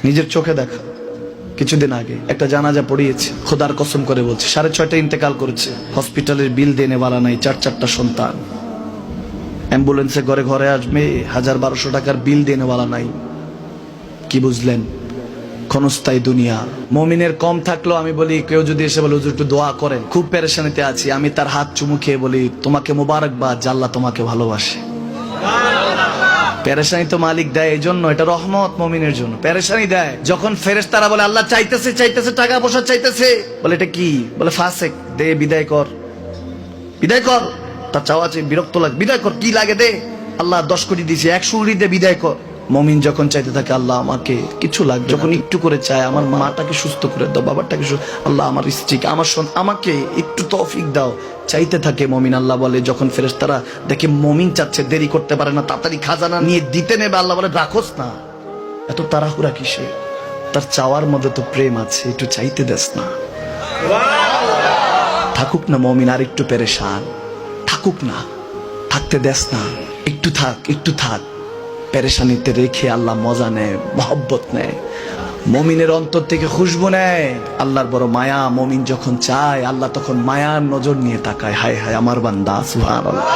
নিজের চোখে দেখা। কিছুদিন আগে একটা জানাজা পড়িয়েছে, খোদার কসম করে বলছে 6:30 ইন্তেকাল করেছে। হসপিটালের বিল দেনে বালা নাই, 4 সন্তান। অ্যাম্বুলেন্সে ঘরে ঘরে আসবে, 1000-1200 টাকার বিল দেনে বালা নাই। কি বুঝলেন? ক্ষণস্থায়ী দুনিয়া। মুমিনের কম থাকলেও আমি বলি, কেউ যদি এসে বলে হুজুর একটু দোয়া করেন, খুব পেরেশানিতে আছি, আমি তার হাত চুমু খেয়ে বলি তোমাকে মোবারকবাদ, আল্লাহ তোমাকে ভালোবাসে। পেরেশানি তো মালিক দেয়, এই জন্য এটা রহমত মুমিনের জন্য। পেরেশানি দেয় যখন ফেরেশতারা বলে আল্লাহ চাইতেছে চাইতেছে, টাকা পয়সা চাইতেছে, বলে এটা কি? বলে ফাসেক, দে বিদায় কর, বিদায় কর। তার চাওয়া চেয়ে বিরক্ত লাগে, বিদায় কর, কি লাগে দে। আল্লাহ 10 কোটি দিয়েছে, 100 কোটি দিয়ে বিদায় কর। মুমিন যখন চাইতে থাকে আল্লাহ আমাকে কিছু লাগবে, যখন একটু করে চায় আমার মাটাকে সুস্থ করে দাও, বাবাটাকে আল্লাহ আমার স্ত্রীকে, আমার আমাকে একটু তৌফিক দাও, চাইতে থাকে মুমিন। আল্লাহ বলে যখন ফেরেশতারা দেখে মুমিন চাচ্ছে, দেরি করতে পারে না, তাড়াতাড়ি খাজানা নিয়ে দিতে নেবে, আল্লাহ বলে রাখোস না, এত তাড়াহুড়া কিসে? তার চাওয়ার মধ্যে তো প্রেম আছে, একটু চাইতে দেস না। থাকুক না মুমিন আর একটু পেরেশান, থাকুক না, থাকতে দেস না, একটু থাক, একটু থাক। পেরেশানিতে রেখে আল্লাহ মজা নেয়, মহব্বত নেয়, মুমিনের অন্তর থেকে খুশবু নেয়। আল্লাহর বড় মায়া, মুমিন যখন চায় আল্লাহ তখন মায়ার নজর নিয়ে তাকায়, হায় হায় আমার বান্দা, সুবহানাল্লাহ।